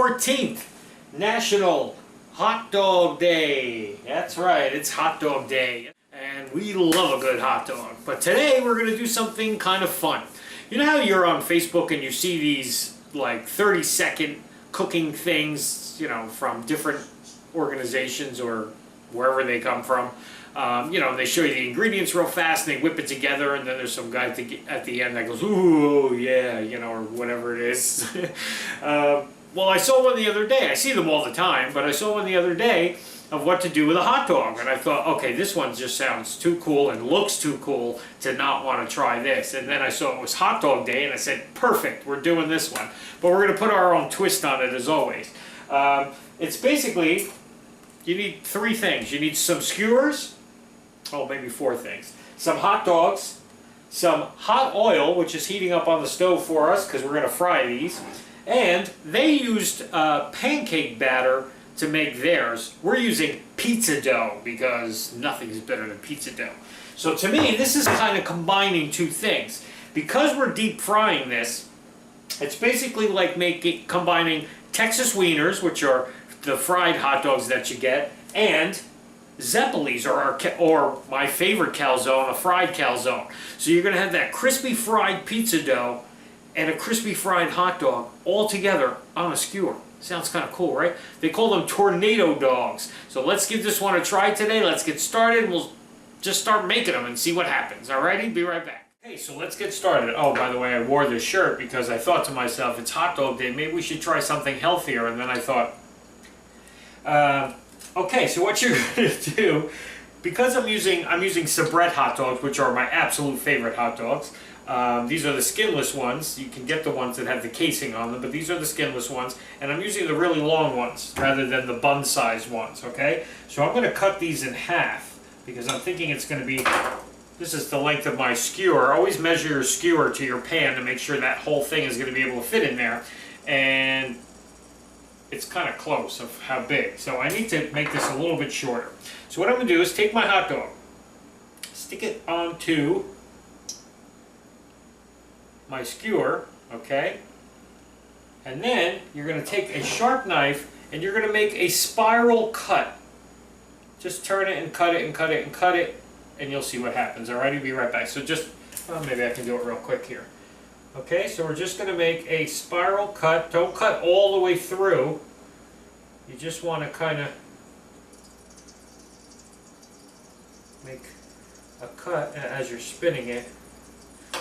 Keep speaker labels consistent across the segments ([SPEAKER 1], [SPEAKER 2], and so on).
[SPEAKER 1] 14th, National Hot Dog Day. That's right, it's Hot Dog Day. And we love a good hot dog. But today we're going to do something kind of fun. You know how you're on Facebook and you see these like 30-second cooking things, you know, from different organizations or wherever they come from. You know, they show you the ingredients real fast and they whip it together, and then there's some guy at the end that goes, ooh, yeah, you know, or whatever it is. Well, I saw one the other day. I see them all the time, but I saw one the other day of what to do with a hot dog. And I thought, okay, this one just sounds too cool and looks too cool to not want to try this. And then I saw it was Hot Dog Day, and I said, perfect, we're doing this one. But we're going to put our own twist on it as always. It's basically, you need three things. You need some skewers. Oh, maybe four things. Some hot dogs, some hot oil, which is heating up on the stove for us because we're going to fry these, and they used pancake batter to make theirs. We're using pizza dough because nothing is better than pizza dough. So to me, this is kind of combining two things. Because we're deep frying this, it's basically like combining Texas wieners, which are the fried hot dogs that you get, and Zeppelis, or my favorite calzone, a fried calzone. So you're going to have that crispy fried pizza dough and a crispy fried hot dog all together on a skewer. Sounds kind of cool, right? They call them tornado dogs. So let's give this one a try today. Let's get started. We'll just start making them and see what happens. Alrighty, be right back. Okay, so let's get started. Oh, by the way, I wore this shirt because I thought to myself, it's hot dog day. Maybe we should try something healthier. And then I thought, okay, so what you're going to do, because I'm using Sabrett hot dogs, which are my absolute favorite hot dogs. These are the skinless ones. You can get the ones that have the casing on them, but these are the skinless ones. And I'm using the really long ones rather than the bun-sized ones, okay? So I'm going to cut these in half because I'm thinking it's going to be, this is the length of my skewer. Always measure your skewer to your pan to make sure that whole thing is going to be able to fit in there. And it's kind of close of how big. So I need to make this a little bit shorter. So what I'm going to do is take my hot dog, stick it onto my skewer, okay? And then you're going to take a sharp knife and you're going to make a spiral cut. Just turn it and cut it and cut it and cut it, and you'll see what happens. Alrighty, be right back. So just, well, maybe I can do it real quick here. Okay, so we're just going to make a spiral cut. Don't cut all the way through. You just want to kind of make a cut as you're spinning it.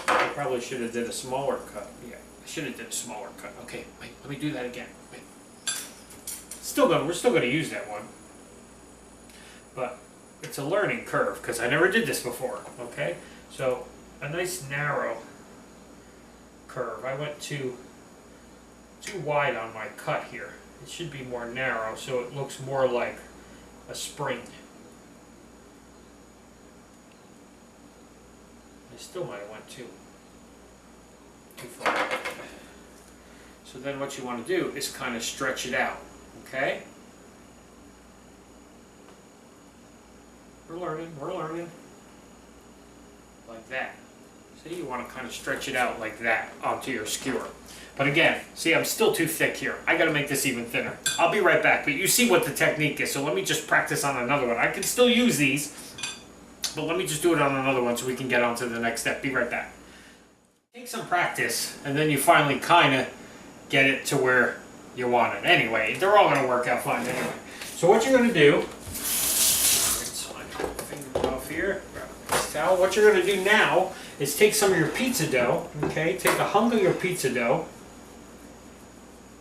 [SPEAKER 1] I probably should have did a smaller cut. Yeah, I should have did a smaller cut. Okay, wait, let me do that again. Wait. We're still going to use that one. But it's a learning curve because I never did this before. Okay, so a nice narrow curve. I went too wide on my cut here. It should be more narrow so it looks more like a spring. I still might have went too far. So then what you want to do is kind of stretch it out, okay? We're learning. Like that. See, you want to kind of stretch it out like that onto your skewer. But again, see, I'm still too thick here. I got to make this even thinner. I'll be right back, but you see what the technique is, so let me just practice on another one. I can still use these, but let me just do it on another one so we can get on to the next step. Be right back. Take some practice, and then you finally kind of get it to where you want it. Anyway, they're all going to work out fine anyway. So what you're going to do, rinse my finger off here, grab this towel. What you're going to do now is take some of your pizza dough, okay? Take a hunk of your pizza dough.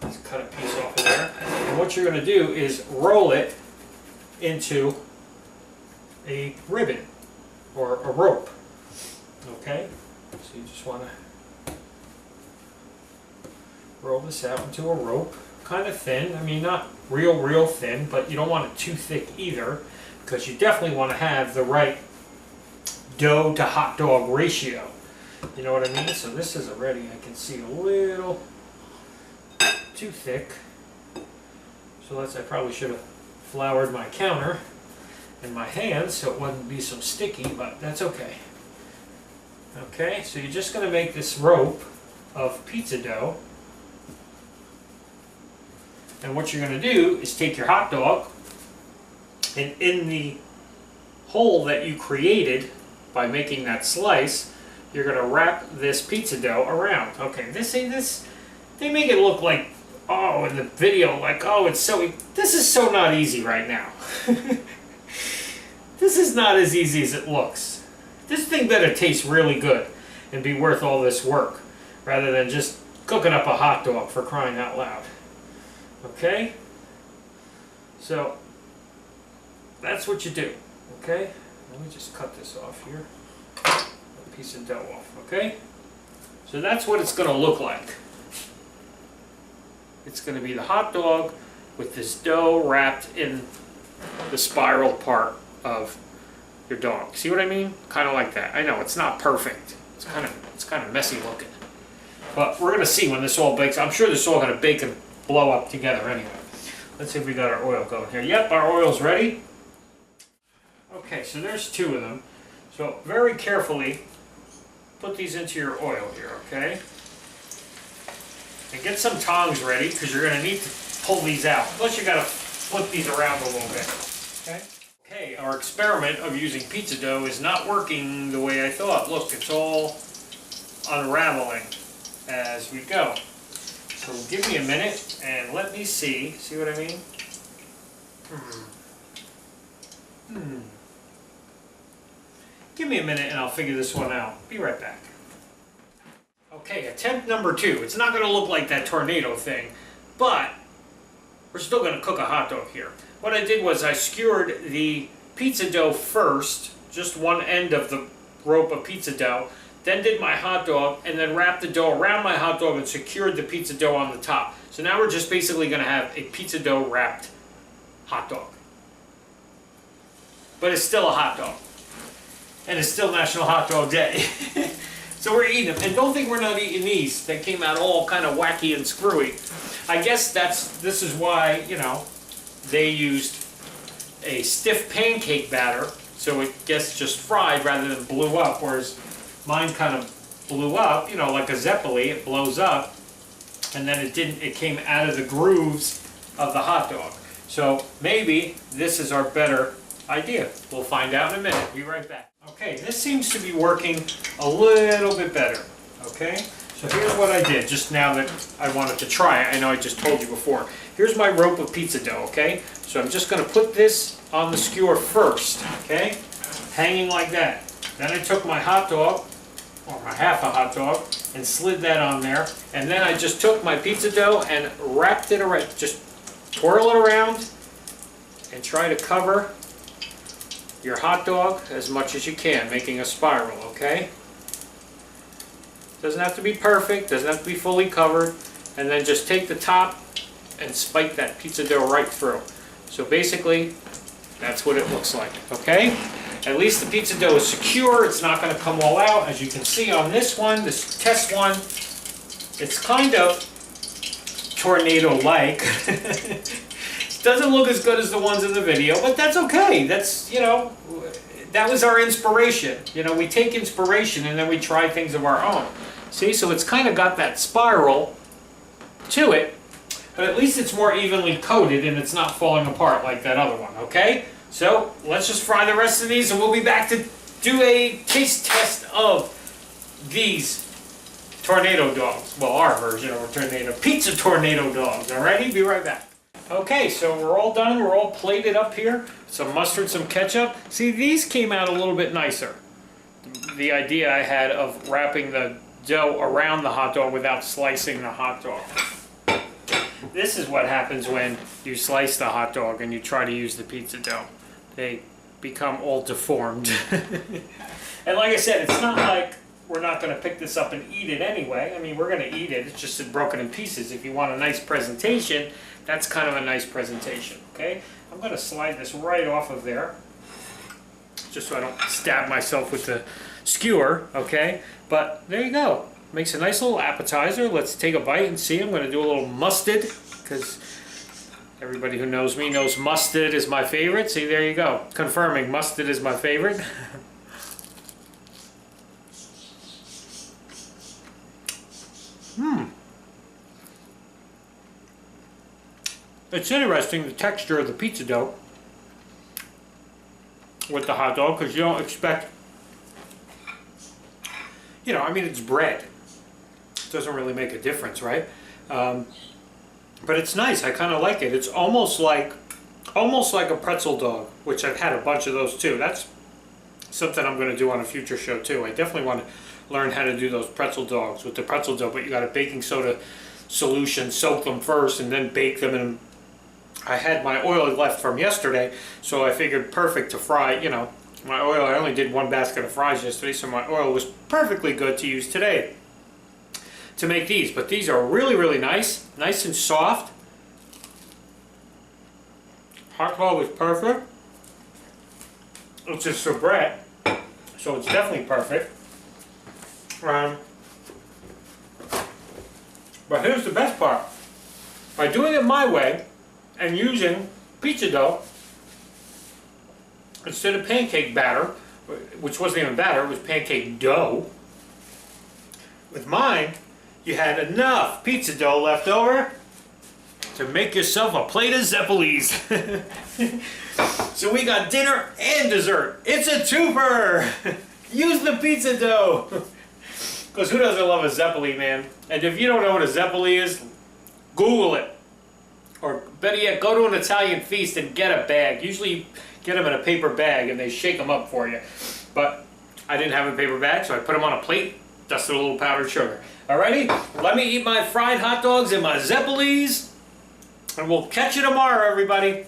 [SPEAKER 1] Let's cut a piece off of there. And what you're going to do is roll it into a ribbon or a rope, okay? So you just want to roll this out into a rope, kind of thin. I mean, not real thin, but you don't want it too thick either because you definitely want to have the right dough to hot dog ratio. You know what I mean? So this is already, I can see a little too thick. So I probably should have floured my counter and my hands so it wouldn't be so sticky, but that's okay. Okay, so you're just going to make this rope of pizza dough And what you're going to do is take your hot dog, and in the hole that you created by making that slice, you're going to wrap this pizza dough around. Okay, they make it look like, oh, in the video, like, oh, it's so, this is so not easy right now. This is not as easy as it looks. This thing better taste really good and be worth all this work, rather than just cooking up a hot dog, for crying out loud. Okay? So, that's what you do. Okay? Let me just cut this off here. A piece of dough off. Okay? So that's what it's going to look like. It's going to be the hot dog with this dough wrapped in the spiral part of your dog. See what I mean? Kind of like that. I know it's not perfect. It's kind of messy looking. But we're going to see when this all bakes. I'm sure this is all going to bake and blow up together anyway. Let's see if we got our oil going here. Yep, our oil's ready. Okay, so there's 2 of them. So very carefully put these into your oil here, okay? And get some tongs ready, because you're going to need to pull these out. Plus you got to flip these around a little bit. Okay? Okay, our experiment of using pizza dough is not working the way I thought. Look, it's all unraveling as we go. So give me a minute and let me see. See what I mean? Give me a minute and I'll figure this one out. Be right back. Okay, attempt number 2. It's not going to look like that tornado thing, but we're still going to cook a hot dog here. What I did was I skewered the pizza dough first, just one end of the rope of pizza dough, then did my hot dog, and then wrapped the dough around my hot dog and secured the pizza dough on the top. So now we're just basically going to have a pizza dough wrapped hot dog. But it's still a hot dog. And it's still National Hot Dog Day. So we're eating them. And don't think we're not eating these. They came out all kind of wacky and screwy. I guess this is why, you know, they used a stiff pancake batter, so it gets just fried rather than blew up, whereas mine kind of blew up, you know, like a Zeppeli, it blows up, and then it came out of the grooves of the hot dog. So maybe this is our better idea. We'll find out in a minute. Be right back. Okay, this seems to be working a little bit better. Okay, so here's what I did just now that I wanted to try it. I know I just told you before. Here's my rope of pizza dough, okay? So I'm just going to put this on the skewer first, okay? Hanging like that. Then I took my hot dog, or my half a hot dog, and slid that on there. And then I just took my pizza dough and wrapped it around. Just twirl it around and try to cover your hot dog as much as you can, making a spiral, okay? Doesn't have to be perfect, doesn't have to be fully covered. And then just take the top and spike that pizza dough right through. So basically, that's what it looks like, okay? At least the pizza dough is secure, it's not going to come all out. As you can see on this one, this test one, it's kind of tornado-like. Doesn't look as good as the ones in the video, but that's okay. That's, you know, that was our inspiration. You know, we take inspiration and then we try things of our own. See, so it's kind of got that spiral to it, but at least it's more evenly coated and it's not falling apart like that other one, okay? So let's just fry the rest of these and we'll be back to do a taste test of these tornado dogs. Well, our version of a tornado, pizza tornado dogs. Alrighty, be right back. Okay, so we're all done. We're all plated up here. Some mustard, some ketchup. See, these came out a little bit nicer. The idea I had of wrapping the dough around the hot dog without slicing the hot dog. This is what happens when you slice the hot dog and you try to use the pizza dough. They become all deformed. And like I said, it's not like we're not going to pick this up and eat it anyway. I mean, we're going to eat it. It's just broken in pieces. If you want a nice presentation, that's kind of a nice presentation, okay? I'm going to slide this right off of there, just so I don't stab myself with the skewer, okay? But there you go. Makes a nice little appetizer. Let's take a bite and see. I'm going to do a little mustard, because everybody who knows me knows mustard is my favorite. See, there you go. Confirming mustard is my favorite. it's interesting, the texture of the pizza dough with the hot dog, because you don't expect, you know, I mean, it's bread. It doesn't really make a difference, right? But it's nice. I kind of like it. It's almost like a pretzel dog, which I've had a bunch of those too. That's something I'm going to do on a future show too. I definitely want to learn how to do those pretzel dogs with the pretzel dough, but you got a baking soda solution, soak them first and then bake them. And I had my oil left from yesterday, so I figured perfect to fry, you know, my oil. I only did one basket of fries yesterday, so my oil was perfectly good to use today to make these. But these are really, really nice and soft. Hot dog is perfect. It's a soubrette, so it's definitely perfect. But here's the best part. By doing it my way and using pizza dough instead of pancake batter, which wasn't even batter, it was pancake dough, with mine, you had enough pizza dough left over to make yourself a plate of Zeppelis. So we got dinner and dessert. It's a twofer! Use the pizza dough! Because who doesn't love a Zeppeli, man? And if you don't know what a Zeppeli is, Google it. Or better yet, go to an Italian feast and get a bag. Usually you get them in a paper bag and they shake them up for you. But I didn't have a paper bag, so I put them on a plate, dusted a little powdered sugar. Alrighty, let me eat my fried hot dogs and my Zeppelis, and we'll catch you tomorrow, everybody.